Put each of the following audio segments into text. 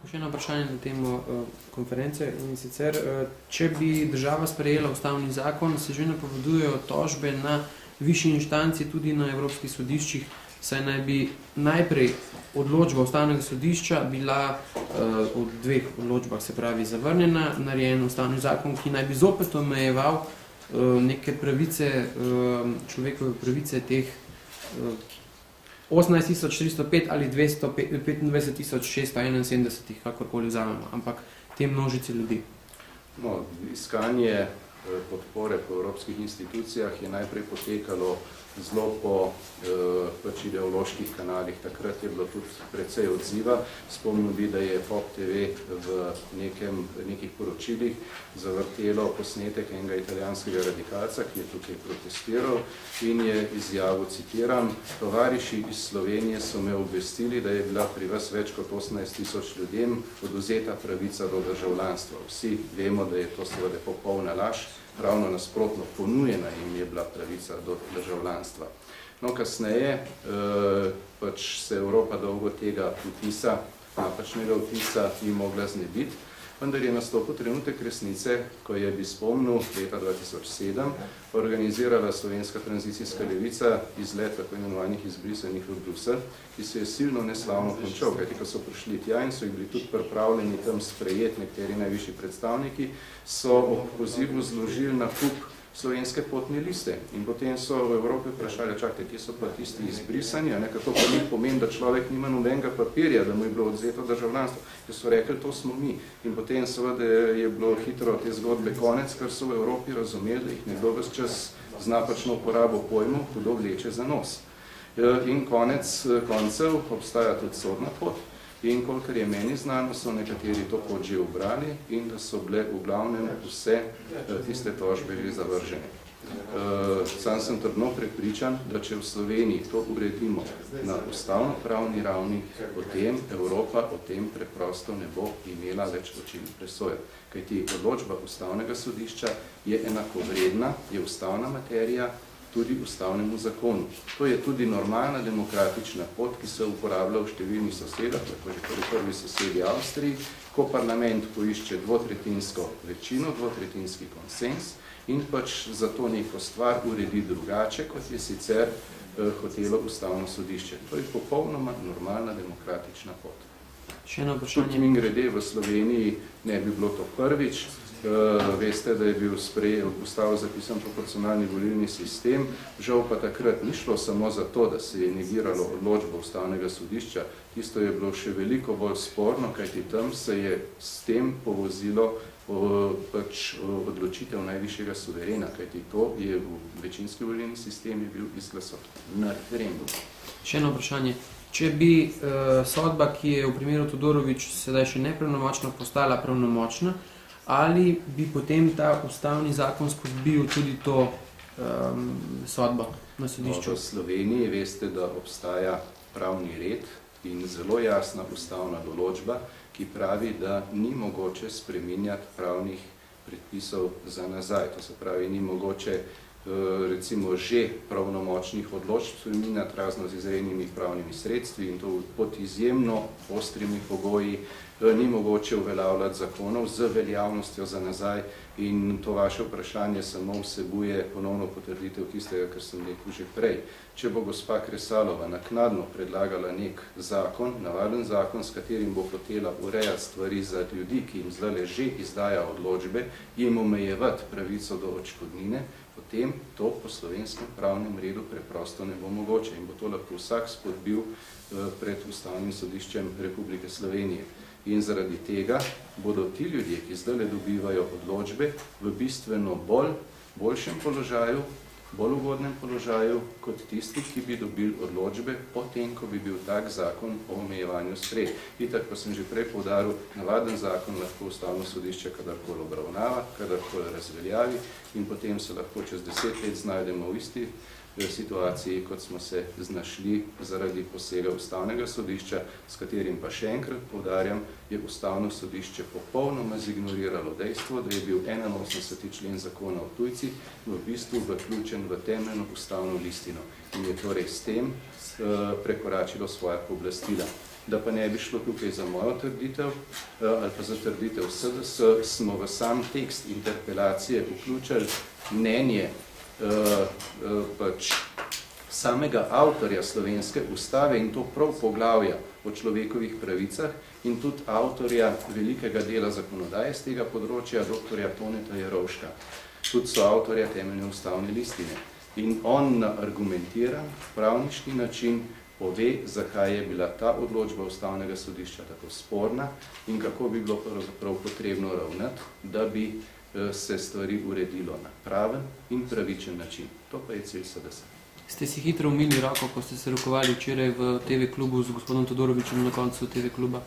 Še eno vprašanje na temo konference in sicer, če bi država sprejela ustavni zakon, se že napovedujejo tožbe na višji inštanci, tudi na evropskih sodiščih, saj naj bi najprej odločba ustavnega sodišča bila od dveh odločbah, se pravi, zavrnjena, narejen ustavni zakon, ki naj bi zopet omejeval neke pravice, človekove pravice teh 18.405 ali 25.671, kakorkoli vzamemo, ampak te množice ljudi. No, iskanje podpore po evropskih institucijah je najprej potekalo zelo po ideoloških kanalih. Takrat je bilo tudi precej odziva. Spomnil bi, da je Pop TV v nekih poročilih zavrtelo posnetek enega italijanskega radikalca, ki je tukaj protestiral in je izjavil, citiram, tovariši iz Slovenije so me obvestili, da je bila pri vas več kot 18.000 ljudem odvzeta pravica do državljanstva. Vsi vemo, da je to seveda popolna laž. Ravno nasprotno, ponujena jim je bila pravica do državljanstva. No, kasneje pač se Evropa dolgo tega vtisa, napačnega vtisa ni mogla znebiti, vendar je nastopil trenutek resnice, ko je, bi spomnil, leta 2007 organizirala slovenska tranzicijska levica izlet tako imenovanih izbrisanih v Bruselj, ki se je silno neslavno končal, kajti ko so prišli tja in so jih bili tudi pripravljeni tam sprejeti nekateri najvišji predstavniki, so ob pozivu zložili na kup slovenske potne liste. In potem so v Evropi vprašali, čakajte, kje so pa tisti izbrisani, kako pa ni pomeni, da človek nima nobenega papirja, da mu je bilo odvzeto državljanstvo. Ker so rekli, to smo mi. In potem seveda je bilo hitro te zgodbe konec, ker so v Evropi razumeli, da jih nekdo ves čas z napačno uporabo pojmov hudo vleče za nos. In koncev obstaja tudi sodna pot. In kolikor je meni znano, so nekateri to pot že ubrali in da so bile v glavnem vse tiste tožbe že zavržene. Sam sem trdno prepričan, da če v Sloveniji to uredimo na ustavno-pravni ravni, potem Evropa o tem preprosto ne bo imela več očilnih presojati. Kajti odločba ustavnega sodišča je enakovredna, je ustavna materija, tudi ustavnemu zakonu. To je tudi normalna demokratična pot, ki se uporablja v številnih sosedah, tako že pri prvi sosedi Avstriji, ko parlament poišče dvotretinsko večino, dvotretinski konsens in pač za to neko stvar uredi drugače, kot je sicer hotelo ustavno sodišče. To je popolnoma normalna demokratična pot. Še eno vprašanje. Tudi grede v Sloveniji ne bi bilo to prvič. Veste, da je bil v ustavo zapisan proporcionalni volilni sistem, žal pa takrat ni šlo samo za to, da se je negiralo odločbo ustavnega sodišča, tisto je bilo še veliko bolj sporno, kajti tam se je s tem povozilo odločitev najvišjega suverena, kajti to je v večinski volilni sistem je bil izglasovan na referendum. Še eno vprašanje. Če bi sodba, ki je v primeru Todorović sedaj še nepravnomočna, postala pravnomočna, ali bi potem ta ustavni zakon spodbil tudi to sodbo na sodišču? V Sloveniji veste, da obstaja pravni red in zelo jasna ustavna določba, ki pravi, da ni mogoče spreminjati pravnih predpisov za nazaj. To se pravi, ni mogoče recimo že pravnomočnih odločb spreminjati razno z izrednimi pravnimi sredstvi in to pod izjemno ostrimi pogoji. Ni mogoče uveljavljati zakonov z veljavnostjo za nazaj in to vaše vprašanje samo vsebuje ponovno potrditev tistega, kar sem rekel že prej. Če bo gospa Kresalova naknadno predlagala nek zakon, navaden zakon, s katerim bo hotela urejati stvari za ljudi, ki jim zdaj že izdaja odločbe, jim omejevati pravico do odškodnine, potem to po slovenskem pravnem redu preprosto ne bo mogoče in bo to lahko vsak spodbil pred Ustavnim sodiščem Republike Slovenije. In zaradi tega bodo ti ljudje, ki zdaj dobivajo odločbe, v bistveno boljšem položaju, bolj ugodnem položaju, kot tisti, ki bi dobili odločbe potem, ko bi bil tak zakon o omejevanju sprejet. Itak pa sem že prej poudaril, navaden zakon lahko Ustavno sodišče kadarkoli obravnava, kadarkoli razveljavi in potem se lahko čez 10 let znajdemo v isti situaciji, kot smo se znašli zaradi posega Ustavnega sodišča, s katerim pa še enkrat poudarjam, je Ustavno sodišče popolnoma zignoriralo dejstvo, da je bil 81. člen zakona o tujcih v bistvu vključen v temeljno ustavno listino in je torej s tem prekoračilo svoja pooblastila. Da pa ne bi šlo tukaj za mojo trditev ali pa za trditev SDS, smo v sam tekst interpelacije vključili mnenje pač samega avtorja slovenske ustave in to prav poglavja o človekovih pravicah in tudi avtorja velikega dela zakonodaje z tega področja, doktorja Toneta Jerovška. Tudi so avtorja temeljne ustavne listine. In on na argumentiran pravniški način pove, zakaj je bila ta odločba ustavnega sodišča tako sporna in kako bi bilo pravzaprav potrebno ravnati, da bi se stvari uredilo na praven in pravičen način. To pa je cilj SDS. Ste si hitro umili roko, ko ste se rokovali včeraj v TV klubu z gospodom Todorovičem na koncu TV kluba?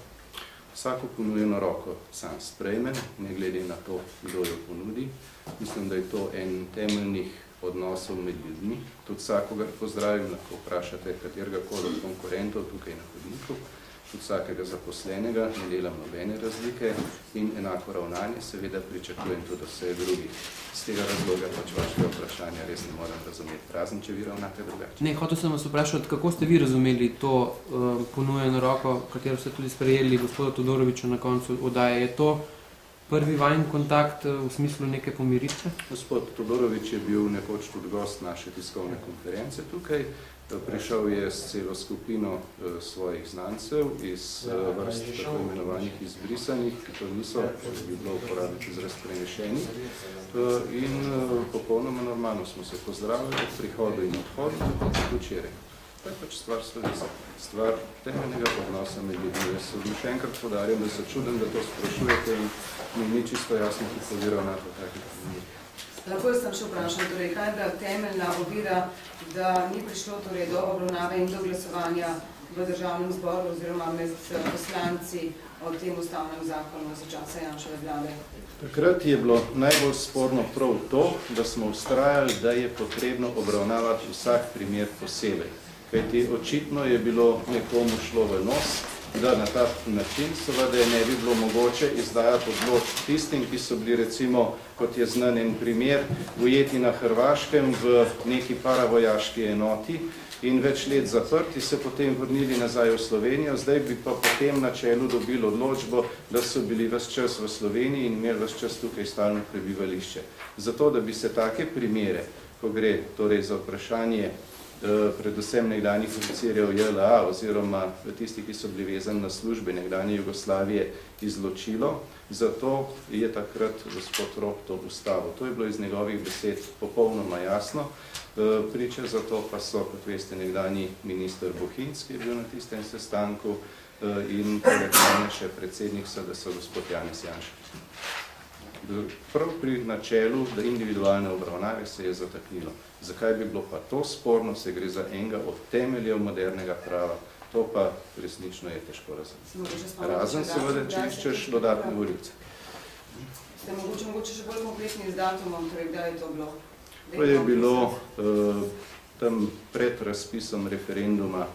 Vsako ponujeno roko sam sprejme, ne glede na to, kdo jo ponudi. Mislim, da je to en temeljnih odnosov med ljudmi. Tudi vsakogar pozdravim, lahko vprašate katerega koli od konkurentov tukaj na hodniku, tudi vsakega zaposlenega, ne delam nobene razlike in enako ravnanje seveda pričakujem tudi vse drugih. Z tega razloga pač vašega vprašanja res ne moram razumeti, razen če vi ravnate drugače. Ne, hotel sem vas vprašati, kako ste vi razumeli to ponujeno roko, katero ste tudi sprejeli gospoda Todoroviča na koncu oddaje. Je to prvi vajn kontakt v smislu neke pomiritve? Gospod Todorovič je bil nekoč tudi gost naše tiskovne konference tukaj. Prišel je s celo skupino svojih znancev iz vrst tako imenovanih izbrisanih, ki to niso, če bi bilo uporabiti izraz prenešeni. In popolnoma normalno smo se pozdravili od prihodu in odhodu, tako kot včeraj. To je pač stvar slovesa, stvar temeljnega odnosa med ljudmi. Jaz še enkrat podarjam, da se čudem, da to sprašujete in mi ni čisto jasno, kako bi ravnati v takih primerih. Lahko sem še vprašal, torej, kaj je bila temeljna ovira, da ni prišlo torej, do obravnave in do glasovanja v državnem zboru oziroma med poslanci o tem ustavnem zakonu za časa Janševe vlade? Takrat je bilo najbolj sporno prav to, da smo vztrajali, da je potrebno obravnavati vsak primer posebej. Kajti očitno je bilo nekomu šlo v nos, da na ta način seveda ne bi bilo mogoče izdajati odločb tistim, ki so bili recimo, kot je znan en primer, ujeti na Hrvaškem v neki paravojaški enoti in več let zaprti, se potem vrnili nazaj v Slovenijo, zdaj bi pa potem na čelu dobili odločbo, da so bili ves čas v Sloveniji in imeli ves čas tukaj stalno prebivališče. Zato, da bi se take primere, ko gre torej za vprašanje predvsem nekdanjih oficirjev JLA oziroma tisti, ki so bili vezani na službe nekdanje Jugoslavije, izločilo. Zato je takrat gospod Rop to ustavil. To je bilo iz njegovih besed popolnoma jasno. Priče za to pa so, kot veste, nekdanji minister Bohinc, ki je bil na tistem sestanku in še predsednik SDS, gospod Janez Janša. Prav pri načelu, da individualne obravnave se je zataknilo. Zakaj bi bilo pa to sporno, se gre za enega od temeljev modernega prava, to pa resnično je težko razumeti. Razen seveda, če iščeš dodatne volivce. Ste mogoče še bolj konkretni z datumom, torej kdaj je to bilo? To je bilo tam pred razpisom referenduma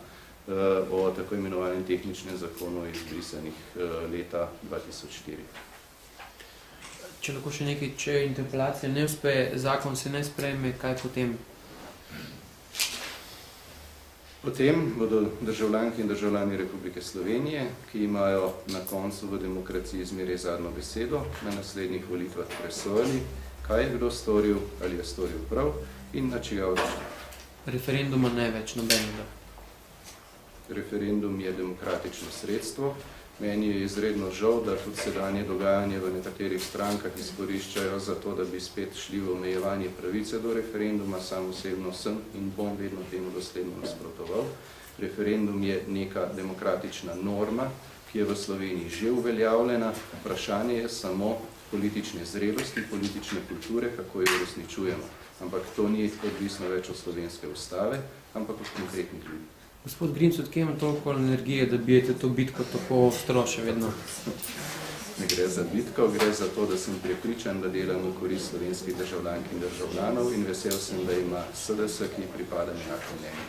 o tako imenovanem tehničnem zakonu izbrisanih leta 2004. Če lahko še nekaj, če interpelacija ne uspe, zakon se ne sprejme, kaj potem? Potem bodo državljanke in državljani Republike Slovenije, ki imajo na koncu v demokraciji zmeraj zadnjo besedo, na naslednjih volitvah presojali, kaj je kdo storil, ali je storil prav in na čigav način. Referenduma ne več nobenega. Referendum je demokratično sredstvo. Meni je izredno žal, da tudi sedanje dogajanje v nekaterih strankah izkoriščajo za to, da bi spet šli v omejevanje pravice do referenduma. Sam osebno sem in bom vedno temu dosledno nasprotoval. Referendum je neka demokratična norma, ki je v Sloveniji že uveljavljena. Vprašanje je samo politične zrelosti, politične kulture, kako jo uresničujemo. Ampak to ni odvisno več od slovenske ustave, ampak od konkretnih ljudi. Gospod Grims, odkje ima toliko energije, da bijete to bitko tako ostro še vedno? Ne gre za bitko, gre za to, da sem prepričan, da delam v korist slovenskih državljank in državljanov in vesel sem, da ima SDS, ki pripada enako mnenje.